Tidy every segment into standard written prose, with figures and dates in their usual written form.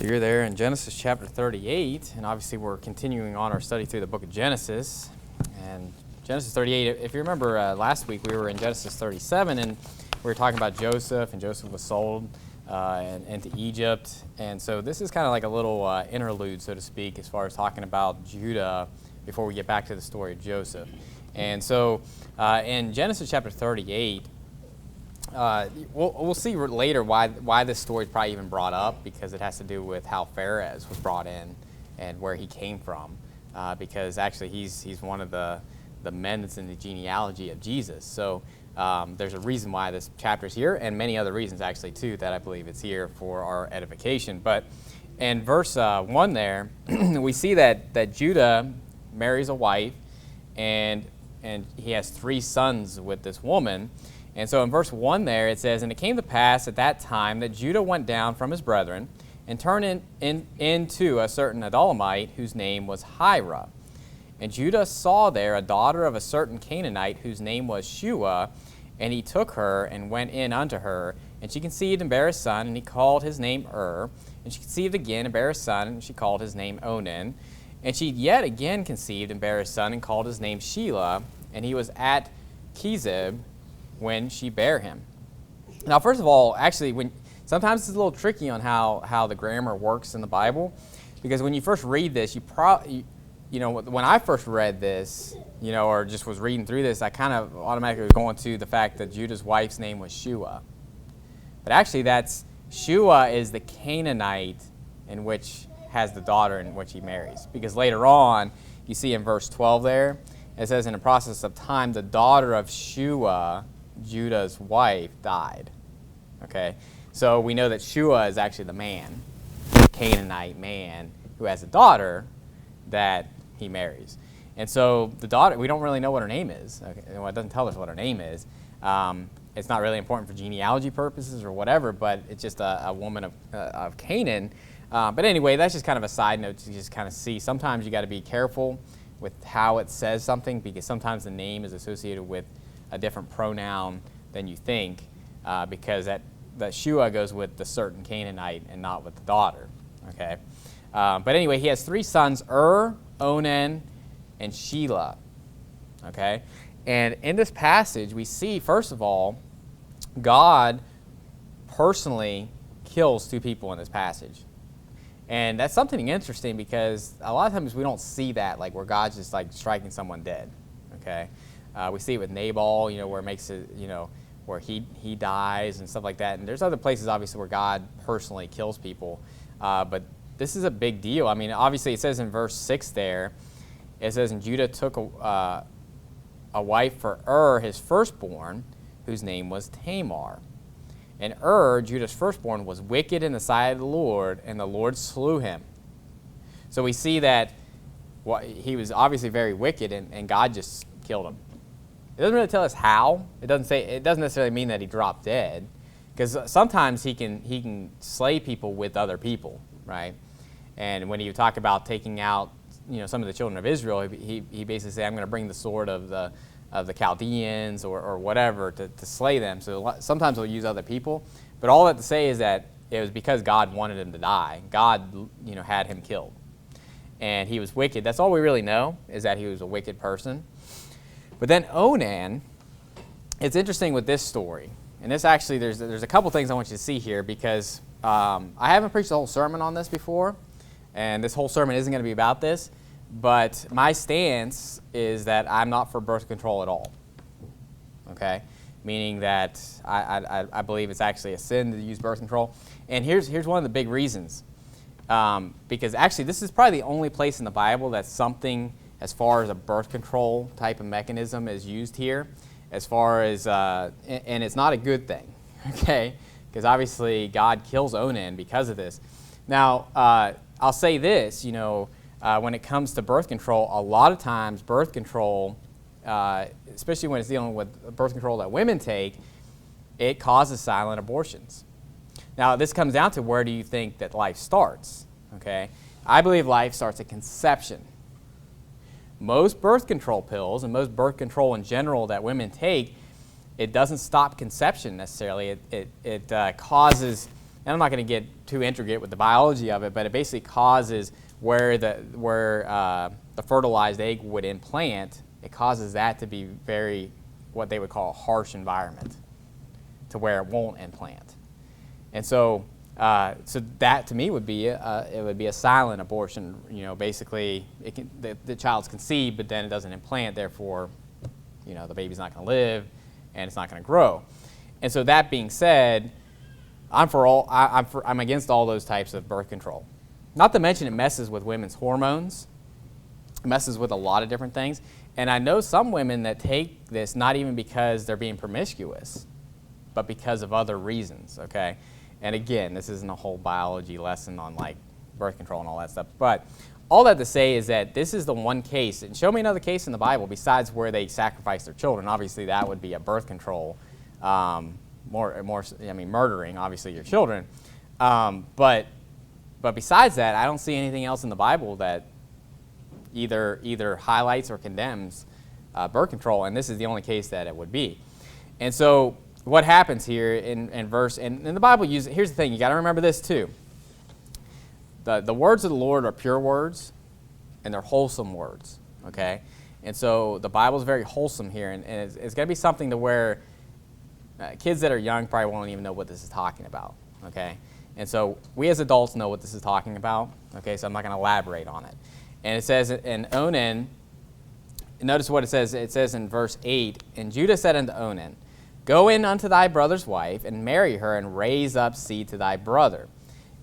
You're there in Genesis chapter 38, and obviously we're continuing on our study through the book of Genesis. And Genesis 38, if you remember last week we were in Genesis 37, and we were talking about Joseph, and Joseph was sold into Egypt. And so this is kind of like a little interlude, so to speak, as far as talking about Judah before we get back to the story of Joseph. And so in Genesis chapter 38, we'll see later why this story is probably even brought up, because it has to do with how Pharez was brought in and where he came from, because actually he's one of the men that's in the genealogy of Jesus. So there's a reason why this chapter is here, and many other reasons actually too that I believe it's here for our edification. But in verse 1 there, we see that Judah marries a wife, and he has 3 sons with this woman. And so in verse 1 there, it says, "And it came to pass at that time that Judah went down from his brethren and turned into a certain Adullamite whose name was Hira. And Judah saw there a daughter of a certain Canaanite whose name was Shua, and he took her and went in unto her. And she conceived and bare a son, and he called his name And she conceived again and bare a son, and she called his name Onan. And she yet again conceived and bare a son, and called his name Shelah. And he was at Kezib when she bare him." Now, first of all, actually, sometimes it's a little tricky on how the grammar works in the Bible, because when you first read this, when I first read this, or just was reading through this, I kind of automatically was going to the fact that Judah's wife's name was Shua. But actually, Shua is the Canaanite in which has the daughter in which he marries, because later on, you see in verse 12 there, it says, "In the process of time, the daughter of Shua, Judah's wife, died." Okay, so we know that Shua is actually the man, the Canaanite man, who has a daughter that he marries. And so the daughter, we don't really know what her name is. Okay? Well, it doesn't tell us what her name is. It's not really important for genealogy purposes or whatever, but it's just a woman of Canaan. But anyway, that's just kind of a side note to just kind of see. Sometimes you got to be careful with how it says something, because sometimes the name is associated with a different pronoun than you think, because that Shua goes with the certain Canaanite and not with the daughter. Okay, but anyway, he has 3 sons: Onan, and Shelah. Okay, and in this passage, we see first of all, God personally kills 2 people in this passage. And that's something interesting, because a lot of times we don't see that, like where God's just like striking someone dead. Okay, we see it with Nabal, where it makes it, where he dies and stuff like that. And there's other places, obviously, where God personally kills people. But this is a big deal. I mean, obviously, it says in verse 6 there, it says, "And Judah took a wife for his firstborn, whose name was Tamar. And Judah's firstborn, was wicked in the sight of the Lord, and the Lord slew him." So we see that he was obviously very wicked, and God just killed him. It doesn't really tell us how. It doesn't necessarily mean that he dropped dead, because sometimes he can slay people with other people, right? And when you talk about taking out some of the children of Israel, he basically said, "I'm going to bring the sword of the Chaldeans or whatever to slay them." So sometimes he'll use other people, but all that to say is that it was because God wanted him to die. God had him killed, and he was wicked. That's all we really know, is that he was a wicked person. But then Onan, it's interesting with this story, and this actually, there's a couple things I want you to see here, because I haven't preached a whole sermon on this before, and this whole sermon isn't going to be about this, but my stance is that I'm not for birth control at all, okay? Meaning that I believe it's actually a sin to use birth control. And here's one of the big reasons, because actually this is probably the only place in the Bible that something as far as a birth control type of mechanism is used here, as far as, and it's not a good thing, okay? Because obviously God kills Onan because of this. Now, I'll say this, when it comes to birth control, a lot of times birth control, especially when it's dealing with birth control that women take, it causes silent abortions. Now, this comes down to, where do you think that life starts? Okay, I believe life starts at conception. Most birth control pills and most birth control in general that women take, it doesn't stop conception necessarily. It causes and I'm not going to get too intricate with the biology of it, but it basically causes where the fertilized egg would implant, it causes that to be very, what they would call a harsh environment, to where it won't implant. And so that to me would be a silent abortion. Basically the child's conceived, but then it doesn't implant. Therefore, the baby's not going to live, and it's not going to grow. And so that being said, I'm against all those types of birth control. Not to mention it messes with women's hormones. It messes with a lot of different things. And I know some women that take this not even because they're being promiscuous, but because of other reasons, okay? And again, this isn't a whole biology lesson on like birth control and all that stuff. But all that to say is that this is the one case, and show me another case in the Bible besides where they sacrifice their children. Obviously, that would be a birth control, murdering obviously your children. But besides that, I don't see anything else in the Bible that either highlights or condemns birth control, and this is the only case that it would be. And so what happens here in verse, and the Bible uses, here's the thing, you got to remember this too. The words of the Lord are pure words, and they're wholesome words, okay? And so the Bible is very wholesome here, and it's going to be something to where kids that are young probably won't even know what this is talking about, okay? And so we as adults know what this is talking about, okay? So I'm not going to elaborate on it. And it says in Onan, notice what it says. It says in verse 8, "And Judah said unto Onan, Go in unto thy brother's wife, and marry her, and raise up seed to thy brother.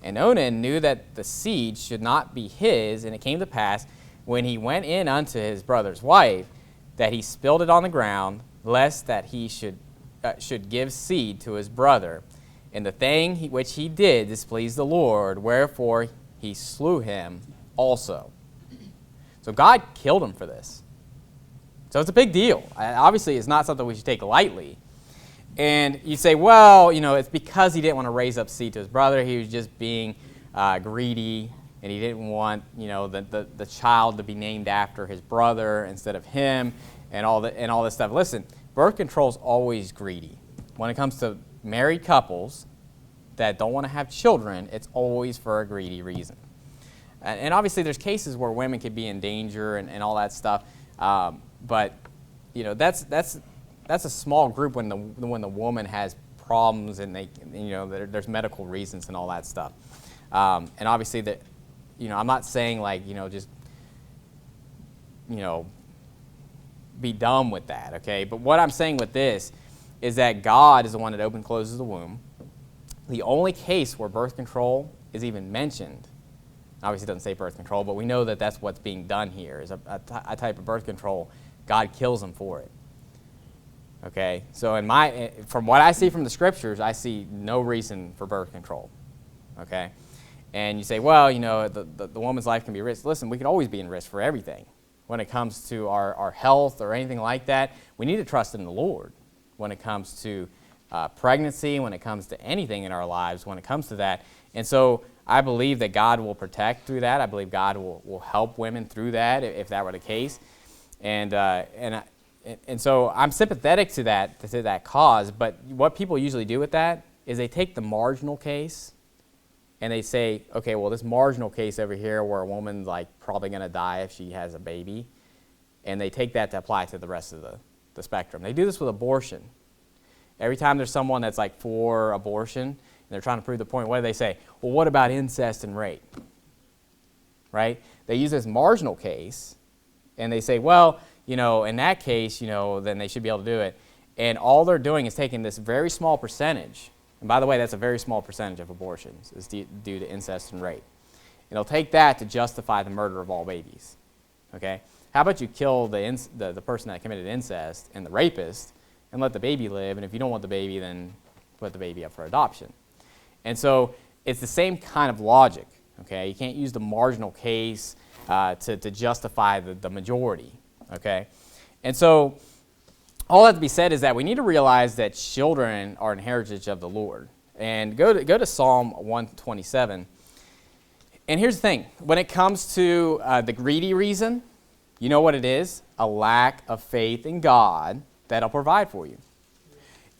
And Onan knew that the seed should not be his, and it came to pass, when he went in unto his brother's wife, that he spilled it on the ground, lest that he should give seed to his brother. And the thing which he did displeased the Lord, wherefore he slew him also." So God killed him for this. So it's a big deal. Obviously, it's not something we should take lightly. And you say, well, it's because he didn't want to raise up seed to his brother. He was just being greedy, and he didn't want, the child to be named after his brother instead of him, and all this stuff. Listen, birth control is always greedy. When it comes to married couples that don't want to have children, it's always for a greedy reason. And obviously, there's cases where women could be in danger and all that stuff, but that's a small group when the woman has problems and there's medical reasons and all that stuff. And obviously that, I'm not saying like, just, be dumb with that, okay? But what I'm saying with this is that God is the one that opens and closes the womb. The only case where birth control is even mentioned, obviously it doesn't say birth control, but we know that that's what's being done here, is a type of birth control. God kills them for it. Okay, so from what I see from the scriptures, I see no reason for birth control. Okay, and you say, well, the woman's life can be risked. Listen, we can always be in risk for everything. When it comes to our health or anything like that, we need to trust in the Lord. When it comes to pregnancy, when it comes to anything in our lives, when it comes to that. And so I believe that God will protect through that. I believe God will help women through that if that were the case. And so I'm sympathetic to that cause, but what people usually do with that is they take the marginal case and they say, okay, well, this marginal case over here where a woman's like probably going to die if she has a baby, and they take that to apply to the rest of the spectrum. They do this with abortion. Every time there's someone that's like for abortion and they're trying to prove the point, what do they say? Well, what about incest and rape? Right? They use this marginal case and they say, well, in that case, then they should be able to do it. And all they're doing is taking this very small percentage, and by the way, that's a very small percentage of abortions is due to incest and rape. And they'll take that to justify the murder of all babies. Okay? How about you kill the person that committed incest and the rapist and let the baby live, and if you don't want the baby, then put the baby up for adoption. And so it's the same kind of logic. Okay? You can't use the marginal case to justify the majority. Okay, and so all that to be said is that we need to realize that children are an heritage of the Lord. And go to Psalm 127. And here's the thing: when it comes to the greedy reason, you know what it is? A lack of faith in God that'll provide for you.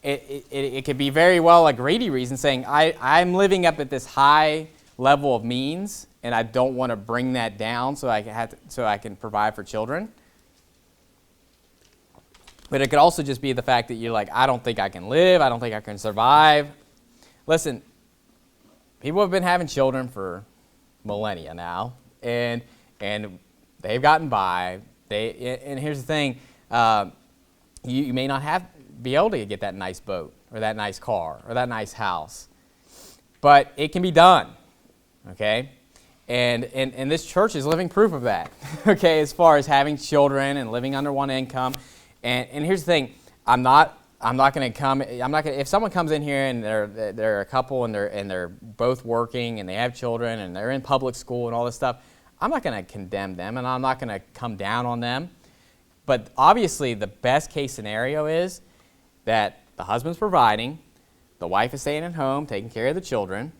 it could be very well a greedy reason, saying, I'm living up at this high level of means, and I don't want to bring that down so I can provide for children. But it could also just be the fact that you're like, I don't think I can live, I don't think I can survive. Listen, people have been having children for millennia now, and they've gotten by. And here's the thing, you may not be able to get that nice boat or that nice car or that nice house, but it can be done, okay? And this church is living proof of that, okay, as far as having children and living under one income. And here's the thing, I'm not going to come. If someone comes in here and they're a couple and they're both working and they have children and they're in public school and all this stuff, I'm not going to condemn them and I'm not going to come down on them. But obviously, the best case scenario is that the husband's providing, the wife is staying at home taking care of the children,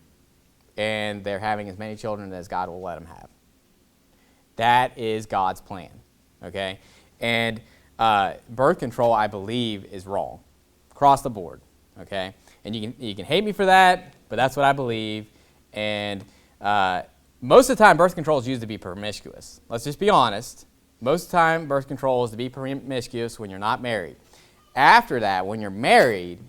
and they're having as many children as God will let them have. That is God's plan, okay? And birth control, I believe, is wrong across the board, okay? And you can hate me for that, but that's what I believe. And most of the time, birth control is used to be promiscuous. Let's just be honest. Most of the time, birth control is to be promiscuous when you're not married. After that, when you're married,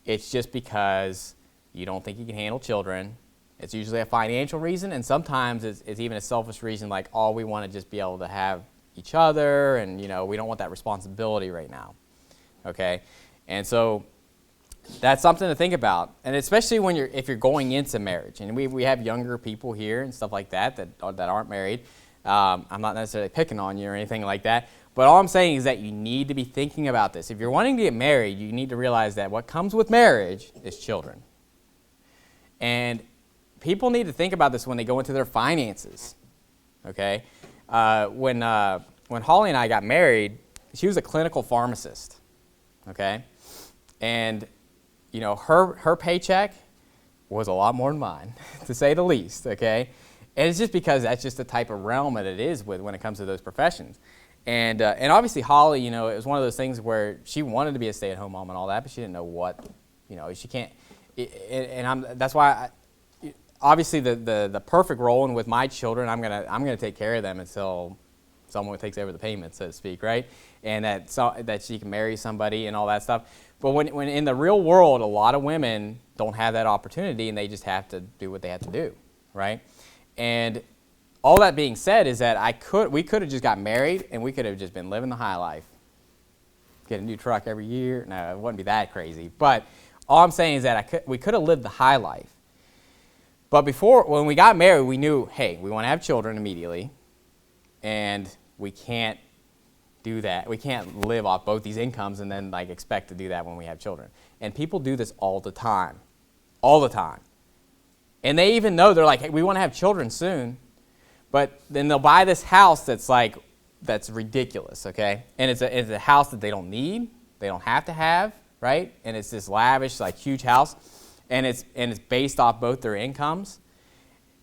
it's just because you don't think you can handle children. It's usually a financial reason, and sometimes it's even a selfish reason, like, oh, we want to just be able to have each other, and we don't want that responsibility right now, okay? And so that's something to think about, and especially if you're going into marriage. And we have younger people here and stuff like that aren't married. I'm not necessarily picking on you or anything like that, but all I'm saying is that you need to be thinking about this. If you're wanting to get married, you need to realize that what comes with marriage is children. And people need to think about this when they go into their finances, okay? When Holly and I got married, she was a clinical pharmacist, okay? And, her paycheck was a lot more than mine, to say the least, okay? And it's just because that's just the type of realm that it is when it comes to those professions. And obviously Holly, it was one of those things where she wanted to be a stay-at-home mom and all that, but she didn't know what, she can't. That's why, obviously the perfect role, and with my children, I'm gonna take care of them until someone takes over the payment, so to speak, right? And that she can marry somebody and all that stuff. But when in the real world, a lot of women don't have that opportunity, and they just have to do what they have to do, right? And all that being said is that we could have just got married, and we could have just been living the high life. Get a new truck every year. No, it wouldn't be that crazy. But all I'm saying is that we could have lived the high life. But when we got married, we knew, hey, we want to have children immediately, and we can't do that. We can't live off both these incomes and then expect to do that when we have children. And people do this all the time. And they even know, they're like, hey, we want to have children soon. But then they'll buy this house that's ridiculous, okay? And it's a house that they don't need, they don't have to have, right? And it's this lavish, huge house, and it's based off both their incomes.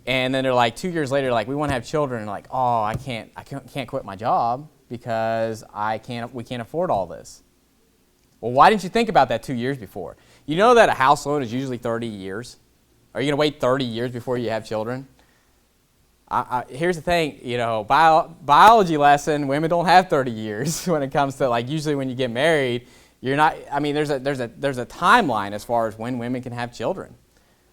And then they're like, 2 years later, we want to have children, and like, oh, I can't quit my job because we can't afford all this. Well, why didn't you think about that 2 years before? You know that a house loan is usually 30 years. Are you going to wait 30 years before you have children? Here's the thing, biology lesson, women don't have 30 years when it comes to, usually when you get married, you're not, there's a timeline as far as when women can have children.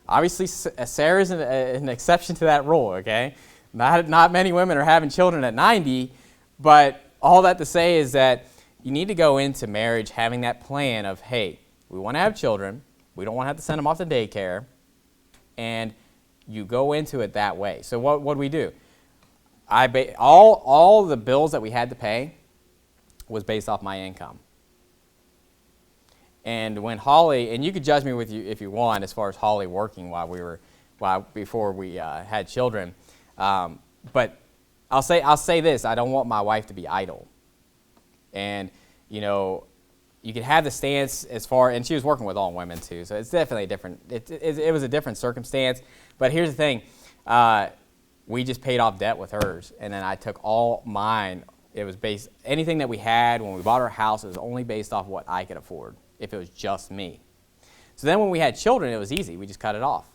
Obviously, Sarah's an exception to that rule, okay? Not many women are having children at 90, but all that to say is that you need to go into marriage having that plan of, hey, we want to have children, we don't want to have to send them off to daycare, and you go into it that way. So what do we do? All the bills that we had to pay was based off my income. And when Holly, and you could judge me if you want, as far as Holly working before we had children, but I'll say this: I don't want my wife to be idle. And you could have the stance and she was working with all women too, so it's definitely different. It was a different circumstance. But here's the thing: we just paid off debt with hers, and then I took all mine. It was anything that we had when we bought our house, it was only based off what I could afford. if it was just me. So then when we had children, it was easy. We just cut it off.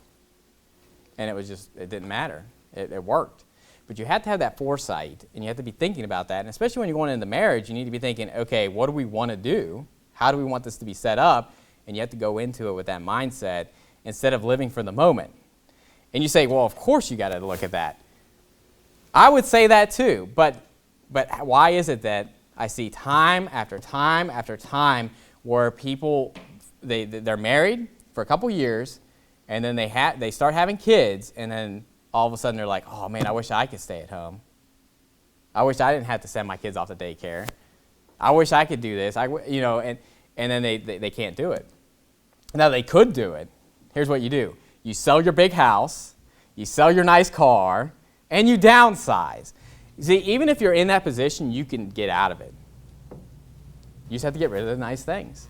And it didn't matter. It worked. But you have to have that foresight, and you have to be thinking about that. And especially when you're going into marriage, you need to be thinking, okay, what do we want to do? How do we want this to be set up? And you have to go into it with that mindset instead of living for the moment. And you say, well, of course you got to look at that. I would say that too. But why is it that I see time after time after time where people, they're married for a couple years, and then they start having kids, and then all of a sudden they're like, oh man, I wish I could stay at home. I wish I didn't have to send my kids off to daycare. I wish I could do this. And then they can't do it. Now they could do it. Here's what you do. You sell your big house, you sell your nice car, and you downsize. You see, even if you're in that position, you can get out of it. You just have to get rid of the nice things.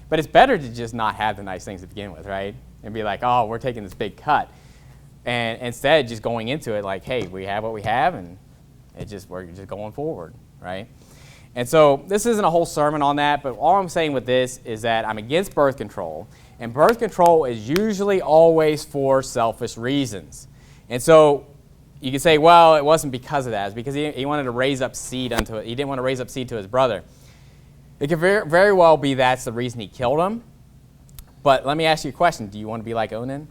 But it's better to just not have the nice things to begin with, right? And be like, oh, we're taking this big cut. And instead, just going into it like, hey, we have what we have, and we're just going forward, right? And so this isn't a whole sermon on that, but all I'm saying with this is that I'm against birth control. And birth control is usually always for selfish reasons. And so you can say, well, it wasn't because of that. It's because he wanted to raise up seed unto it. He didn't want to raise up seed to his brother. It could very well be that's the reason he killed him. But let me ask you a question. Do you want to be like Onan?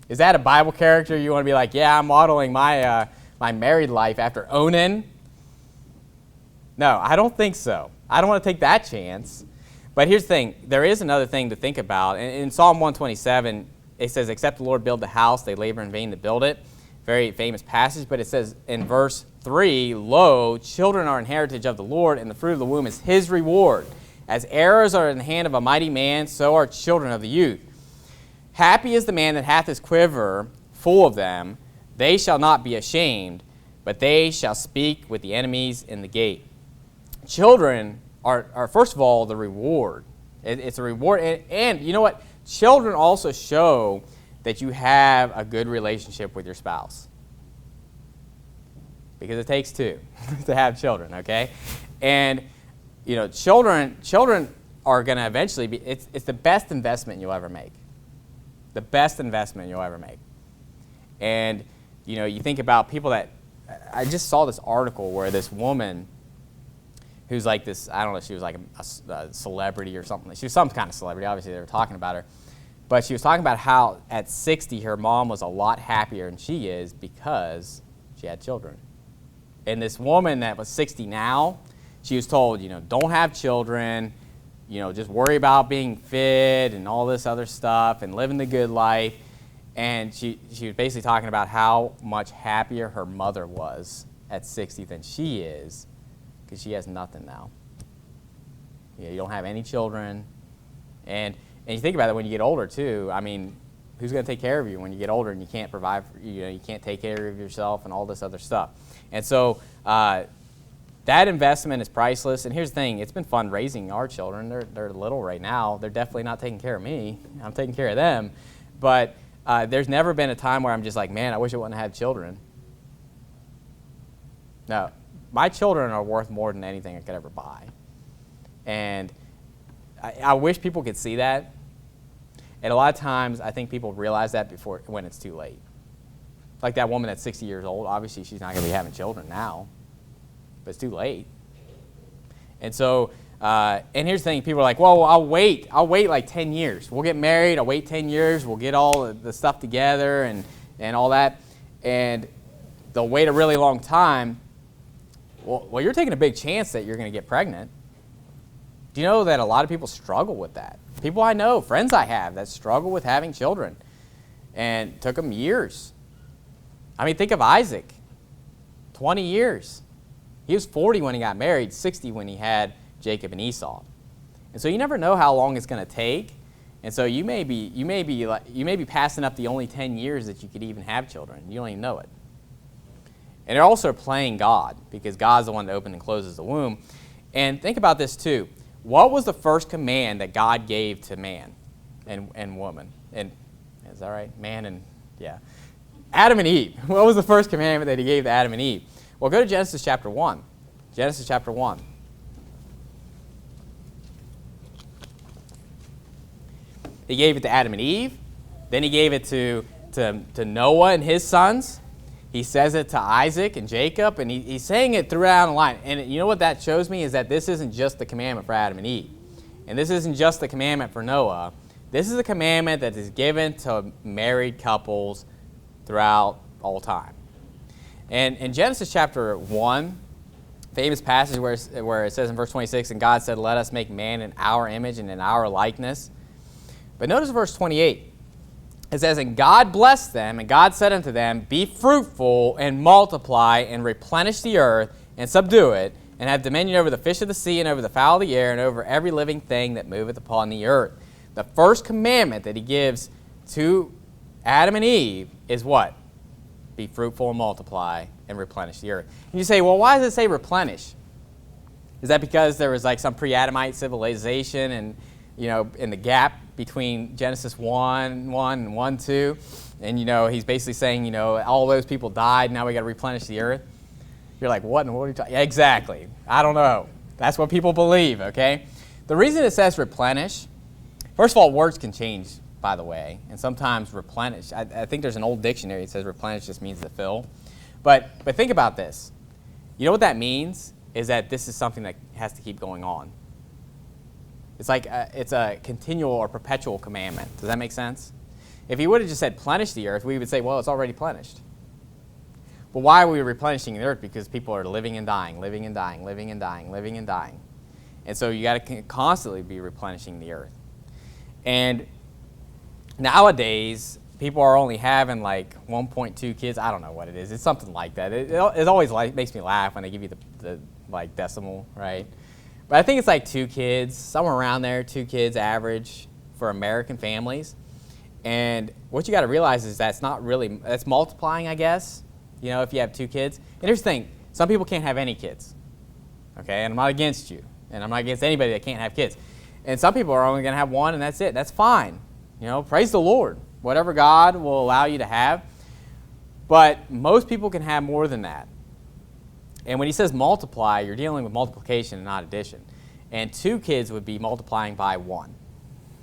Is that a Bible character you want to be like, yeah, I'm modeling my married life after Onan? No, I don't think so. I don't want to take that chance. But here's the thing. There is another thing to think about. In Psalm 127, it says, except the Lord build the house, they labor in vain to build it. Very famous passage. But it says in verse 3, lo, children are an heritage of the Lord, and the fruit of the womb is his reward. As arrows are in the hand of a mighty man, so are children of the youth. Happy is the man that hath his quiver full of them. They shall not be ashamed, but they shall speak with the enemies in the gate. Children are first of all, the reward. It's a reward. And you know what? Children also show that you have a good relationship with your spouse. Because it takes two to have children, okay? And, children are going to eventually be, it's the best investment you'll ever make. The best investment you'll ever make. And, you think about people that, I just saw this article where this woman who's like this, I don't know, she was like a celebrity or something. She was some kind of celebrity. Obviously, they were talking about her. But she was talking about how at 60, her mom was a lot happier than she is because she had children. And this woman that was 60 now, she was told, don't have children, just worry about being fit and all this other stuff and living the good life. And she was basically talking about how much happier her mother was at 60 than she is because she has nothing now. You don't have any children. And you think about it when you get older, too. I mean, who's going to take care of you when you get older and you can't provide, you can't take care of yourself and all this other stuff. And so that investment is priceless. And here's the thing. It's been fun raising our children. They're little right now. They're definitely not taking care of me. I'm taking care of them. But there's never been a time where I'm just like, man, I wish I wouldn't have children. No. My children are worth more than anything I could ever buy. And I wish people could see that. And a lot of times, I think people realize that when it's too late. Like that woman that's 60 years old, obviously she's not going to be having children now. But it's too late. And so, and here's the thing, people are like, well, I'll wait like 10 years. We'll get married, I'll wait 10 years, we'll get all the stuff together and all that. And they'll wait a really long time. Well, you're taking a big chance that you're going to get pregnant. Do you know that a lot of people struggle with that? People I know, friends I have, that struggle with having children. And it took them years. I mean, think of Isaac. 20 years. He was 40 when he got married, 60 when he had Jacob and Esau. And so you never know how long it's going to take. And so you may be passing up the only 10 years that you could even have children. You don't even know it. And they're also playing God, because God's the one that opens and closes the womb. And think about this too. What was the first command that God gave to man and woman? And is that right? Man and, yeah. Adam and Eve. What was the first commandment that he gave to Adam and Eve? Well, go to Genesis chapter 1. Genesis chapter 1. He gave it to Adam and Eve. Then he gave it to Noah and his sons. He says it to Isaac and Jacob, and he's saying it throughout the line. And you know what that shows me is that this isn't just the commandment for Adam and Eve. And this isn't just the commandment for Noah. This is a commandment that is given to married couples throughout all time. And in Genesis chapter 1, famous passage where it says in verse 26, and God said, let us make man in our image and in our likeness. But notice verse 28. It says, and God blessed them, and God said unto them, be fruitful and multiply and replenish the earth and subdue it, and have dominion over the fish of the sea and over the fowl of the air and over every living thing that moveth upon the earth. The first commandment that he gives to Adam and Eve is what? Be fruitful and multiply and replenish the earth. And you say, well, why does it say replenish? Is that because there was like some pre-Adamite civilization and, in the gap between Genesis 1:1 and 1:2, and, he's basically saying, all those people died, now we got to replenish the earth? You're like, what are you talking? Exactly. I don't know. That's what people believe, okay? The reason it says replenish, first of all, words can change, by the way, and sometimes replenish. I think there's an old dictionary that says replenish just means to fill. But think about this. You know what that means? Is that this is something that has to keep going on. It's like it's a continual or perpetual commandment. Does that make sense? If he would have just said plenish the earth, we would say, well, it's already plenished. But why are we replenishing the earth? Because people are living and dying, living and dying, living and dying, living and dying. And so you got to constantly be replenishing the earth. And nowadays, people are only having like 1.2 kids. I don't know what it is. It's something like that. It always makes me laugh when they give you the decimal, right? But I think it's like 2 kids, somewhere around there, 2 kids average for American families. And what you got to realize is that's multiplying, I guess, if you have 2 kids. And here's the thing, some people can't have any kids, okay? And I'm not against you, and I'm not against anybody that can't have kids. And some people are only going to have 1, and that's it. That's fine. Praise the Lord. Whatever God will allow you to have. But most people can have more than that. And when he says multiply, you're dealing with multiplication and not addition. And 2 kids would be multiplying by 1.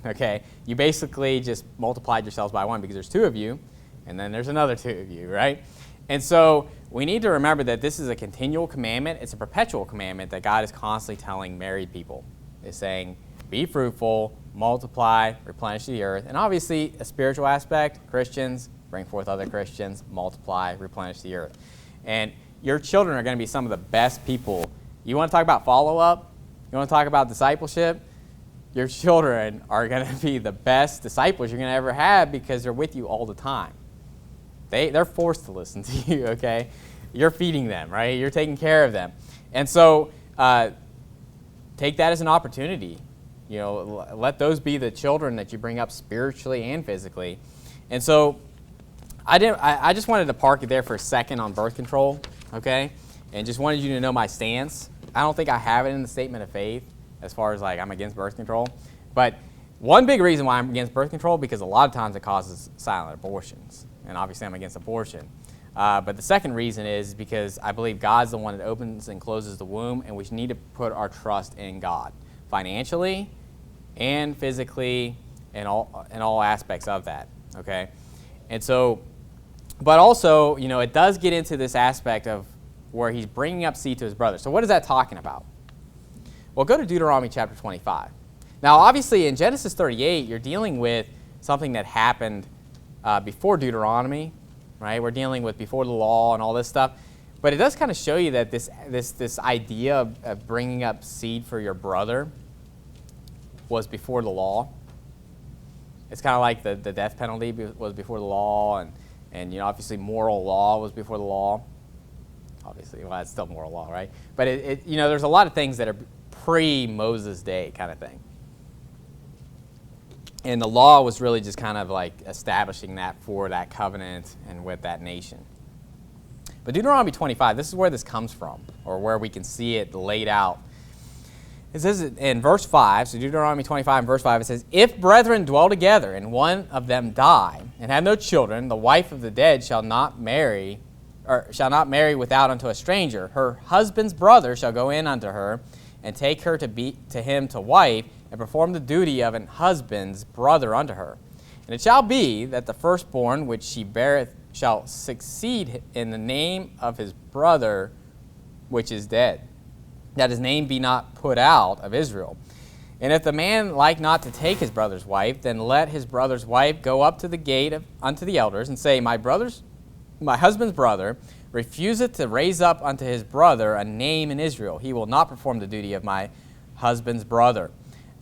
Okay? You basically just multiplied yourselves by 1 because there's 2 of you, and then there's another 2 of you, right? And so we need to remember that this is a continual commandment. It's a perpetual commandment that God is constantly telling married people. It's saying, be fruitful, multiply, replenish the earth. And obviously, a spiritual aspect, Christians, bring forth other Christians, multiply, replenish the earth. And your children are going to be some of the best people. You want to talk about follow-up? You want to talk about discipleship? Your children are going to be the best disciples you're going to ever have because they're with you all the time. They're forced to listen to you, okay? You're feeding them, right? You're taking care of them. And so take that as an opportunity. Let those be the children that you bring up spiritually and physically. And so I just wanted to park it there for a second on birth control, okay? And just wanted you to know my stance. I don't think I have it in the statement of faith as far as like I'm against birth control. But one big reason why I'm against birth control, because a lot of times it causes silent abortions. And obviously I'm against abortion. But the second reason is because I believe God's the one that opens and closes the womb, and we need to put our trust in God, financially and physically, and all aspects of that, okay? And so, but also, it does get into this aspect of where he's bringing up seed to his brother. So what is that talking about? Well, go to Deuteronomy chapter 25. Now, obviously, in Genesis 38, you're dealing with something that happened before Deuteronomy, right? We're dealing with before the law and all this stuff. But it does kind of show you that this idea of bringing up seed for your brother was before the law. It's kind of like the death penalty was before the law, and obviously moral law was before the law. Obviously, well, it's still moral law, right? But there's a lot of things that are pre-Moses Day kind of thing. And the law was really just kind of like establishing that for that covenant and with that nation. But Deuteronomy 25, this is where this comes from, or where we can see it laid out. It says in verse 5, so Deuteronomy 25 and verse 5, it says, if brethren dwell together and one of them die and have no children, the wife of the dead shall not marry without unto a stranger. Her husband's brother shall go in unto her and take her to him to wife, and perform the duty of an husband's brother unto her. And it shall be that the firstborn which she beareth shall succeed in the name of his brother which is dead, that his name be not put out of Israel. And if the man like not to take his brother's wife, then let his brother's wife go up to the gate unto the elders, and say, my husband's brother refuseth to raise up unto his brother a name in Israel. He will not perform the duty of my husband's brother.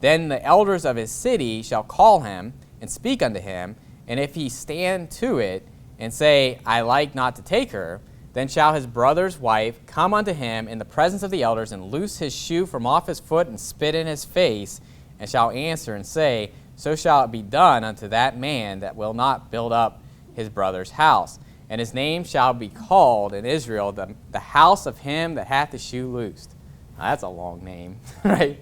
Then the elders of his city shall call him, and speak unto him, and if he stand to it, and say, I like not to take her, then shall his brother's wife come unto him in the presence of the elders, and loose his shoe from off his foot, and spit in his face, and shall answer and say, so shall it be done unto that man that will not build up his brother's house. And his name shall be called in Israel the house of him that hath the shoe loosed. Now, that's a long name, right?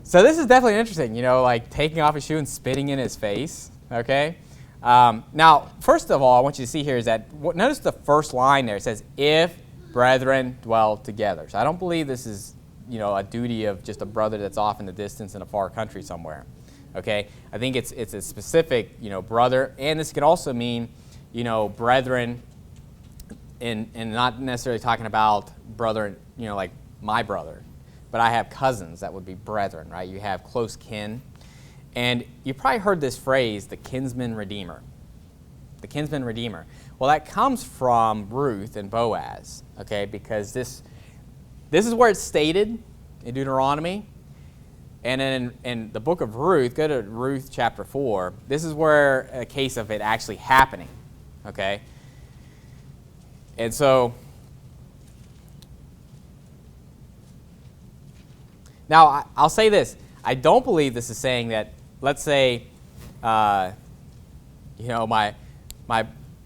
So this is definitely interesting, like taking off his shoe and spitting in his face, okay? Now, first of all, I want you to see here is that, notice the first line there. It says, if brethren dwell together. So I don't believe this is, a duty of just a brother that's off in the distance in a far country somewhere, okay? I think it's a specific, brother, and this could also mean, brethren, and not necessarily talking about brother, like my brother, but I have cousins that would be brethren, right? You have close kin. And you probably heard this phrase, the kinsman redeemer. The kinsman redeemer. Well, that comes from Ruth and Boaz, okay? Because this is where it's stated in Deuteronomy. And then in the book of Ruth, go to Ruth chapter 4. This is where a case of it actually happening, okay? And so, now I'll say this. I don't believe this is saying that, let's say, my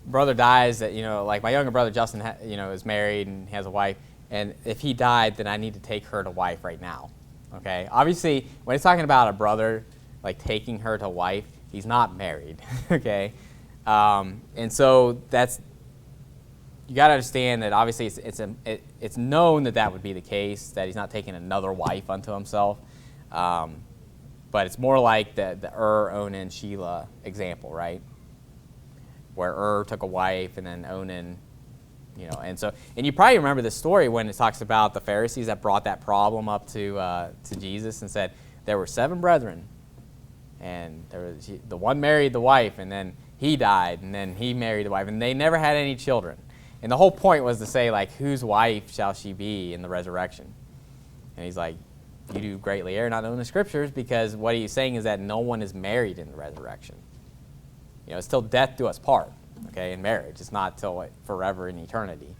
brother dies, that, like my younger brother Justin, is married and has a wife, and if he died, then I need to take her to wife right now, okay? Obviously, when it's talking about a brother, like taking her to wife, he's not married, okay? And so you got to understand that obviously it's known that would be the case, that he's not taking another wife unto himself. But it's more like the Onan, Shelah example, right? Where took a wife and then Onan, and you probably remember the story when it talks about the Pharisees that brought that problem up to Jesus and said there were 7 brethren, and the one married the wife, and then he died, and then he married the wife, and they never had any children. And the whole point was to say, like, whose wife shall she be in the resurrection? And he's like, you do greatly err not knowing the Scriptures, because what he's saying is that no one is married in the resurrection. It's till death do us part, okay, in marriage. It's not till forever in eternity.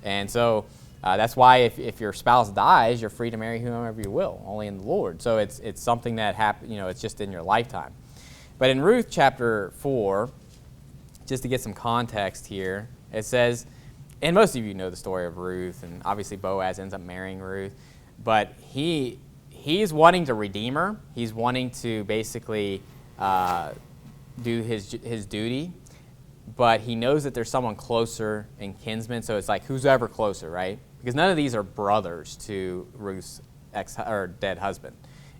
And so that's why if your spouse dies, you're free to marry whomever you will, only in the Lord. So it's something that happens, it's just in your lifetime. But in Ruth chapter 4, just to get some context here, it says, and most of you know the story of Ruth, and obviously Boaz ends up marrying Ruth, but he's wanting to redeem her. He's wanting to basically do his duty, but he knows that there's someone closer in kinsman, so it's like who's ever closer, right? Because none of these are brothers to Ruth's dead husband.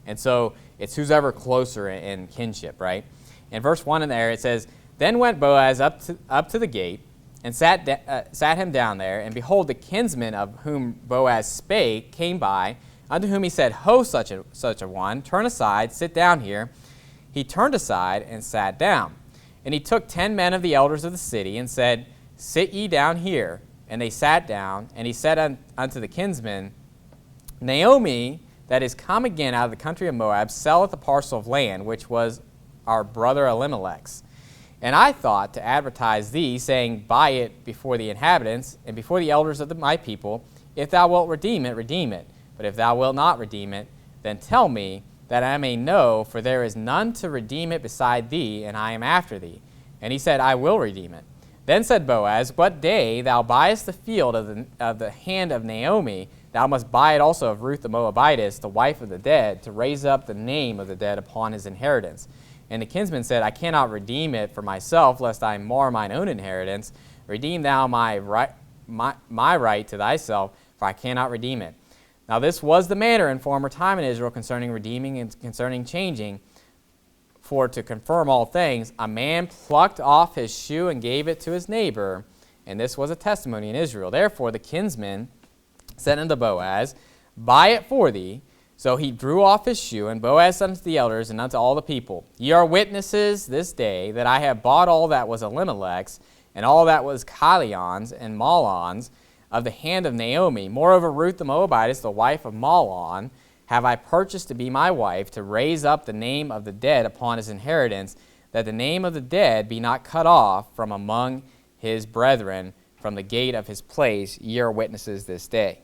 And so it's who's ever closer in kinship, right? In verse 1 in there, it says, then went Boaz up to the gate, and sat him down there, and behold, the kinsman of whom Boaz spake came by, unto whom he said, Ho, such a one, turn aside, sit down here. He turned aside and sat down. And he took 10 men of the elders of the city, and said, Sit ye down here. And they sat down, and he said unto the kinsman, Naomi, that is come again out of the country of Moab, selleth a parcel of land, which was our brother Elimelech's. And I thought to advertise thee, saying, Buy it before the inhabitants, and before the elders of my people. If thou wilt redeem it, redeem it. But if thou wilt not redeem it, then tell me, that I may know, for there is none to redeem it beside thee, and I am after thee. And he said, I will redeem it. Then said Boaz, What day thou buyest the field of the hand of Naomi, thou must buy it also of Ruth the Moabitess, the wife of the dead, to raise up the name of the dead upon his inheritance. And the kinsman said, I cannot redeem it for myself, lest I mar mine own inheritance. Redeem thou my right to thyself, for I cannot redeem it. Now this was the manner in former time in Israel concerning redeeming and concerning changing. For to confirm all things, a man plucked off his shoe and gave it to his neighbor, and this was a testimony in Israel. Therefore the kinsman said unto Boaz, Buy it for thee. So he drew off his shoe, and Boaz said unto the elders and unto all the people, Ye are witnesses this day that I have bought all that was Elimelech's, and all that was Chilion's and Mahlon's, of the hand of Naomi. Moreover, Ruth the Moabitess, the wife of Mahlon, have I purchased to be my wife, to raise up the name of the dead upon his inheritance, that the name of the dead be not cut off from among his brethren, from the gate of his place. Ye are witnesses this day.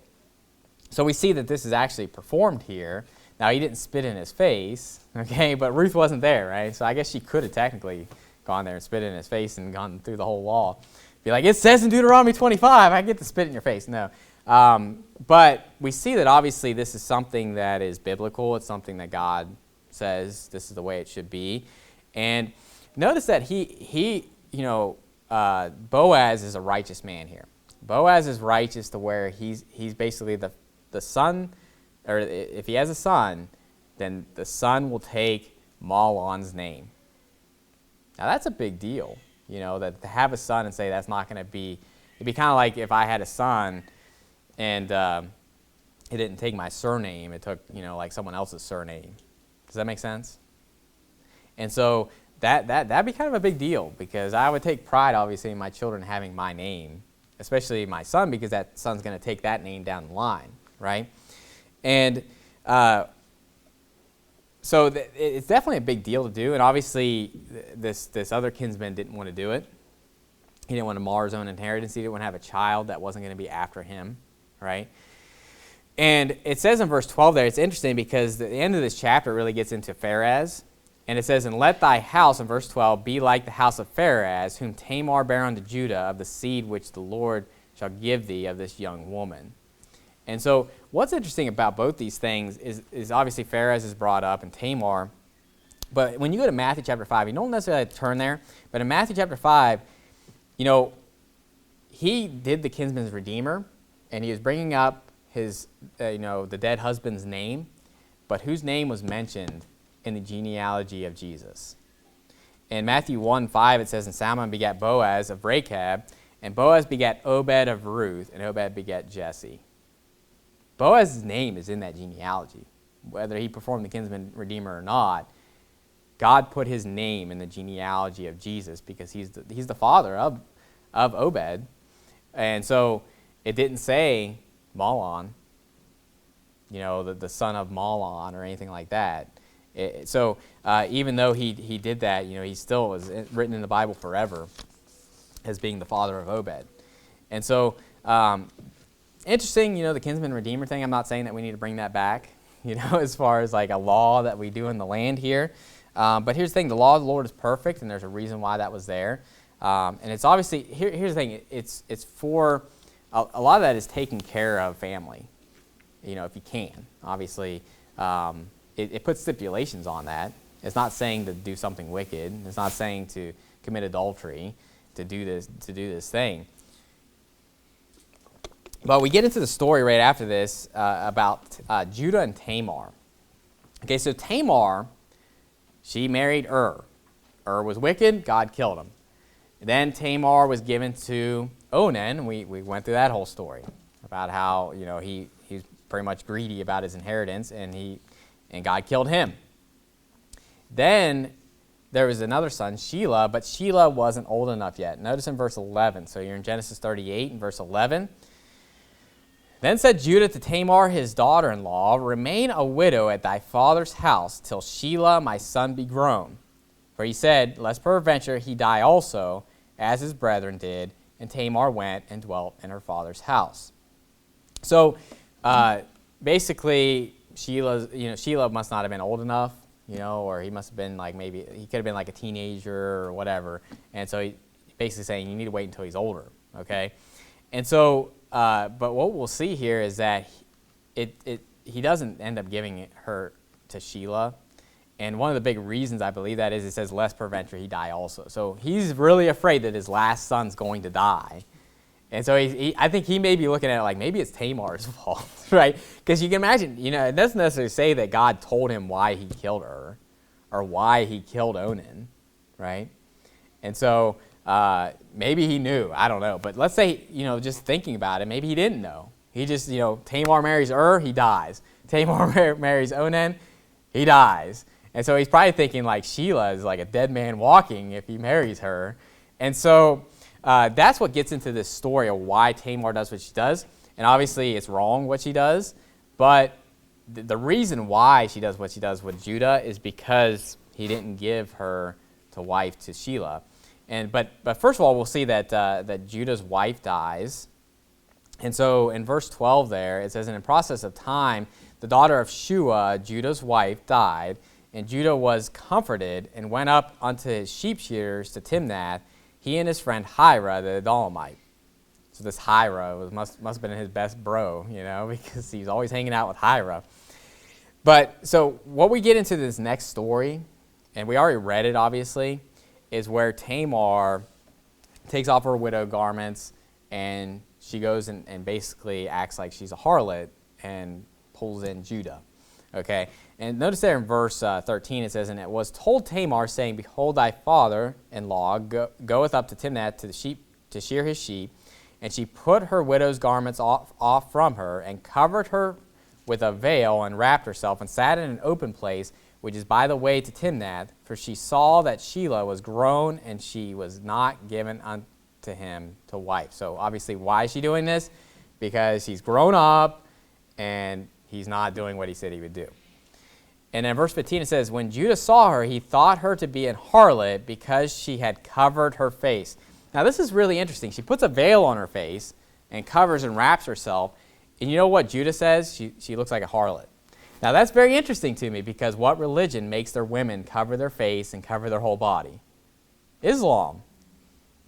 So we see that this is actually performed here. Now, he didn't spit in his face, okay, but Ruth wasn't there, right? So I guess she could have technically gone there and spit in his face and gone through the whole wall. Be like, it says in Deuteronomy 25, I get to spit in your face. No. But we see that obviously this is something that is biblical. It's something that God says this is the way it should be. And notice that Boaz is a righteous man here. Boaz is righteous to where he's basically the son, or if he has a son, then the son will take Mahlon's name. Now that's a big deal, that to have a son and say that's not going to be, it'd be kind of like if I had a son and it didn't take my surname, it took, like someone else's surname. Does that make sense? And so that'd be kind of a big deal, because I would take pride, obviously, in my children having my name, especially my son, because that son's going to take that name down the line, right? And so it's definitely a big deal to do, and obviously this other kinsman didn't want to do it. He didn't want to mar his own inheritance. He didn't want to have a child that wasn't going to be after him, right? And it says in verse 12 there, it's interesting because the end of this chapter really gets into Pharez. And it says, And let thy house, in verse 12, be like the house of Pharez, whom Tamar bare unto Judah, of the seed which the Lord shall give thee of this young woman. And so what's interesting about both these things is obviously Pharez is brought up and Tamar. But when you go to Matthew chapter 5, you don't necessarily have to turn there. But in Matthew chapter 5, he did the kinsman's redeemer, and he was bringing up his, the dead husband's name, but whose name was mentioned in the genealogy of Jesus. In Matthew 1:5, it says, And Salmon begat Boaz of Rechab, and Boaz begat Obed of Ruth, and Obed begat Jesse. Boaz's name is in that genealogy. Whether he performed the kinsman redeemer or not, God put his name in the genealogy of Jesus because he's the father of Obed. And so it didn't say Mahlon, the son of Mahlon or anything like that. So even though he did that, he still was written in the Bible forever as being the father of Obed. And so interesting, the kinsman redeemer thing. I'm not saying that we need to bring that back, as far as like a law that we do in the land here. But here's the thing, the law of the Lord is perfect, and there's a reason why that was there. And it's obviously, here's the thing, it's for, a lot of that is taking care of family, if you can. Obviously, it puts stipulations on that. It's not saying to do something wicked. It's not saying to commit adultery, to do this thing. But we get into the story right after this about Judah and Tamar. Okay, so Tamar, she married Ur. Ur was wicked, God killed him. Then Tamar was given to Onan. We went through that whole story about how he was pretty much greedy about his inheritance, and God killed him. Then there was another son, Shelah, but Shelah wasn't old enough yet. Notice in verse 11. So you're in Genesis 38 and verse 11. Then said Judah to Tamar his daughter-in-law, Remain a widow at thy father's house till Shelah my son be grown. For he said, Lest peradventure he die also, as his brethren did. And Tamar went and dwelt in her father's house. So basically, Shelah must not have been old enough, or he must have been like, maybe he could have been like a teenager or whatever. And so he basically saying you need to wait until he's older, okay? And so, but what we'll see here is that he doesn't end up giving her to Shelah. And one of the big reasons I believe that is it says, lest peradventure he die also. So he's really afraid that his last son's going to die. And so I think he may be looking at it like maybe it's Tamar's fault, right? Because you can imagine, it doesn't necessarily say that God told him why he killed her or why he killed Onan, right? And so maybe he knew. I don't know. But let's say, just thinking about it, maybe he didn't know. He just, Tamar marries he dies. Tamar marries Onan, he dies. And so he's probably thinking like Sheila is like a dead man walking if he marries her. And so that's what gets into this story of why Tamar does what she does. And obviously it's wrong what she does. But the reason why she does what she does with Judah is because he didn't give her to wife to Sheila. But first of all, we'll see that Judah's wife dies. And so in verse 12 there, it says, "And in process of time, the daughter of Shua, Judah's wife, died, and Judah was comforted and went up unto his sheep shearers to Timnath, he and his friend Hira the Adullamite." So this Hira must have been his best bro, because he's always hanging out with Hira. But so what we get into this next story, and we already read it obviously, is where Tamar takes off her widow garments and she goes and basically acts like she's a harlot and pulls in Judah. Okay, and notice there in verse 13 it says, "And it was told Tamar, saying, Behold, thy father-in-law goeth up to Timnath to shear his sheep. And she put her widow's garments off from her, and covered her with a veil, and wrapped herself, and sat in an open place, which is by the way to Timnath. For she saw that Sheila was grown, and she was not given unto him to wife." So obviously, why is she doing this? Because he's grown up, and he's not doing what he said he would do. And in verse 15 it says, "When Judah saw her, he thought her to be an harlot, because she had covered her face." Now this is really interesting. She puts a veil on her face and covers and wraps herself. And you know what Judah says? She looks like a harlot. Now that's very interesting to me, because what religion makes their women cover their face and cover their whole body? Islam.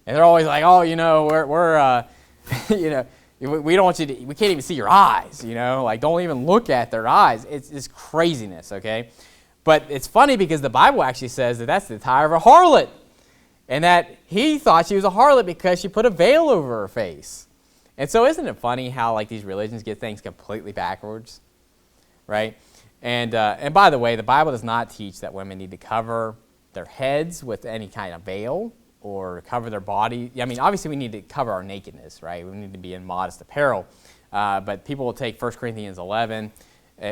And they're always like, "Oh, we're we don't want you to, we can't even see your eyes, like don't even look at their eyes." It's craziness, okay? But it's funny because the Bible actually says that that's the attire of a harlot, and that he thought she was a harlot because she put a veil over her face. And so isn't it funny how like these religions get things completely backwards, right? And by the way, the Bible does not teach that women need to cover their heads with any kind of veil or cover their body. I mean, obviously we need to cover our nakedness, right? We need to be in modest apparel. But people will take 1 Corinthians 11,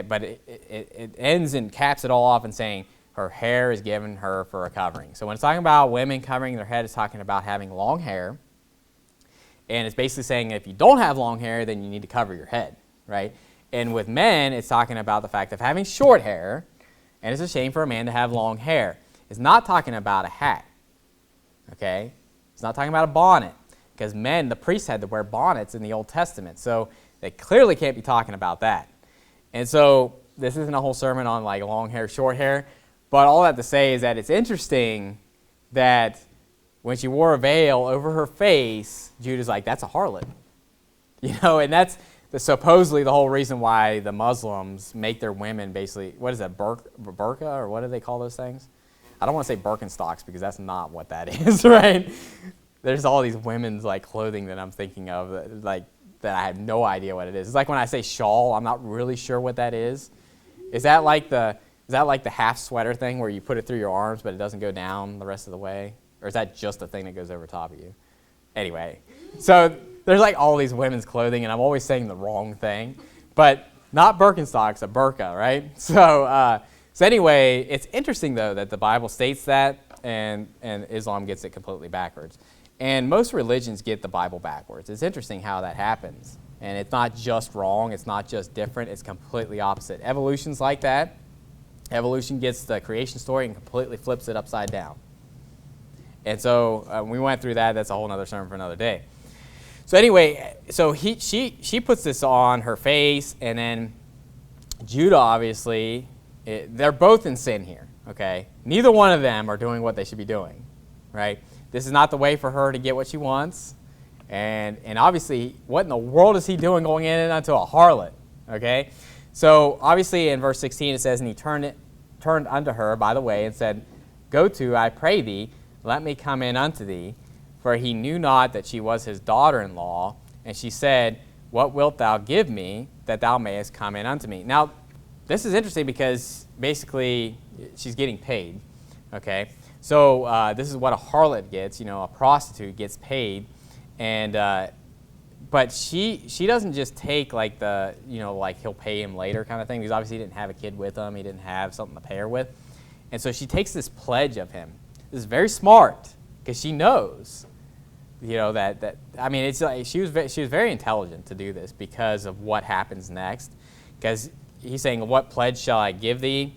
but it ends and caps it all off and saying her hair is given her for a covering. So when it's talking about women covering their head, it's talking about having long hair. And it's basically saying if you don't have long hair, then you need to cover your head, right? And with men, it's talking about the fact of having short hair, and it's a shame for a man to have long hair. It's not talking about a hat, okay? It's not talking about a bonnet, because men, the priests had to wear bonnets in the Old Testament, so they clearly can't be talking about that. And so this isn't a whole sermon on like long hair, short hair, but all that to say is that it's interesting that when she wore a veil over her face, Judah's like, that's a harlot. And that's supposedly the whole reason why the Muslims make their women basically, what is that, burqa, or what do they call those things? I don't want to say Birkenstocks because that's not what that is, right? There's all these women's like clothing that I'm thinking of that I have no idea what it is. It's like when I say shawl, I'm not really sure what that is. Is that like the half sweater thing where you put it through your arms but it doesn't go down the rest of the way? Or is that just the thing that goes over top of you? Anyway, so there's like all these women's clothing, and I'm always saying the wrong thing. But not Birkenstocks, a burqa, right? So anyway, it's interesting, though, that the Bible states that, and Islam gets it completely backwards. And most religions get the Bible backwards. It's interesting how that happens. And it's not just wrong. It's not just different. It's completely opposite. Evolution's like that. Evolution gets the creation story and completely flips it upside down. And so we went through that. That's a whole other sermon for another day. So anyway, so she puts this on her face, and then Judah, obviously, they're both in sin here, okay? Neither one of them are doing what they should be doing, right? This is not the way for her to get what she wants. And obviously, what in the world is he doing going in unto a harlot, okay? So obviously in verse 16 it says, "And he turned unto her by the way and said, Go to, I pray thee, let me come in unto thee. for he knew not that she was his daughter-in-law. And she said, what wilt thou give me, that thou mayest come in unto me? Now, this is interesting because basically she's getting paid, okay? So this is what a harlot gets, a prostitute gets paid. And but she doesn't just take like the, like he'll pay him later kind of thing, because obviously he didn't have a kid with him. He didn't have something to pay her with. And so she takes this pledge of him. This is very smart, because she knows, that I mean, it's like she was very intelligent to do this because of what happens next. Because he's saying, what pledge shall I give thee?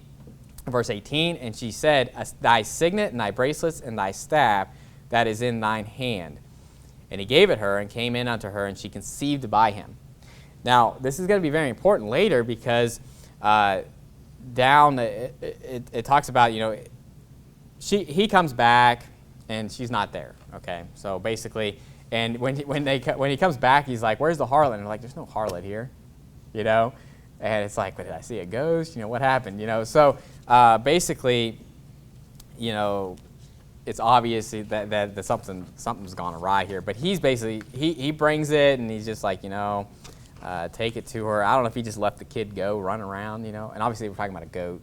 Verse 18, and she said, thy signet and thy bracelets and thy staff that is in thine hand. And he gave it her and came in unto her, and she conceived by him. Now, this is going to be very important later, because it talks about, he comes back and she's not there. Okay, so basically, and when he comes back, he's like, "Where's the harlot?" And they're like, "There's no harlot here," And it's like, "But did I see a ghost? What happened?" So basically, it's obvious that something's gone awry here. But he's basically he brings it, and he's just like, take it to her. I don't know if he just let the kid go run around, And obviously we're talking about a goat,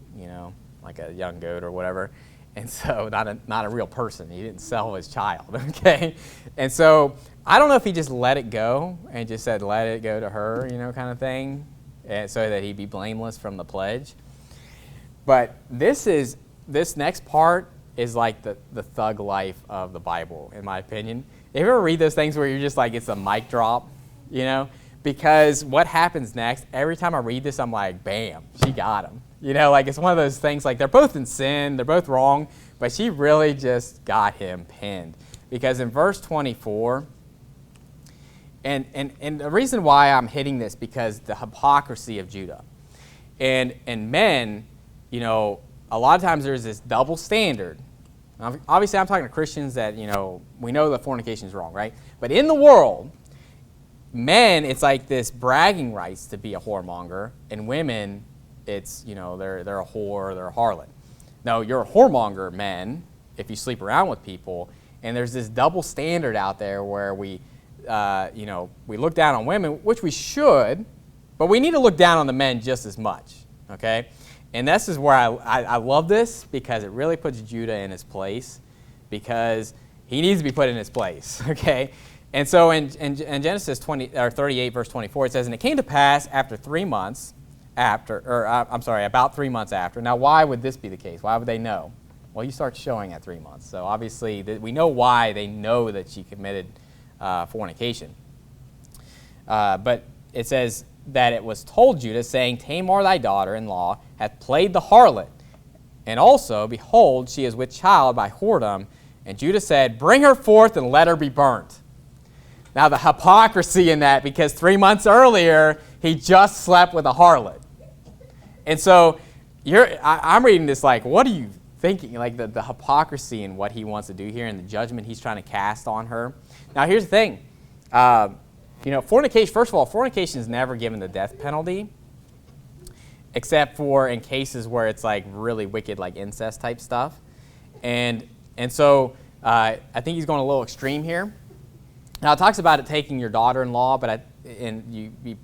like a young goat or whatever. And so not a real person. He didn't sell his child, okay? And so I don't know if he just let it go and just said, let it go to her, kind of thing, and so that he'd be blameless from the pledge. But this next part is like the thug life of the Bible, in my opinion. If you ever read those things where you're just like, it's a mic drop, Because what happens next, every time I read this, I'm like, bam, she got him. Like it's one of those things, like they're both in sin, they're both wrong, but she really just got him pinned. Because in verse 24, and the reason why I'm hitting this, because the hypocrisy of Judah. And men, a lot of times there's this double standard. Obviously, I'm talking to Christians that, we know that fornication is wrong, right? But in the world, men, it's like this bragging rights to be a whoremonger, and women, it's, they're a whore, they're a harlot. No, you're a whoremonger, men, if you sleep around with people, and there's this double standard out there where we look down on women, which we should, but we need to look down on the men just as much, okay? And this is where I love this, because it really puts Judah in his place, because he needs to be put in his place, okay? And so in Genesis 38, verse 24, it says, and it came to pass after 3 months about 3 months after. Now, why would this be the case? Why would they know? Well, you start showing at 3 months. So obviously, we know why they know that she committed fornication. But it says that it was told Judah, saying, Tamar thy daughter-in-law hath played the harlot, and also, behold, she is with child by whoredom. And Judah said, bring her forth and let her be burnt. Now, the hypocrisy in that, because 3 months earlier, he just slept with a harlot. And so I'm reading this like, what are you thinking? Like the hypocrisy in what he wants to do here and the judgment he's trying to cast on her. Now, here's the thing. Fornication, first of all, fornication is never given the death penalty, except for in cases where it's like really wicked, like incest type stuff. And so I think he's going a little extreme here. Now, it talks about it taking your daughter-in-law, and you be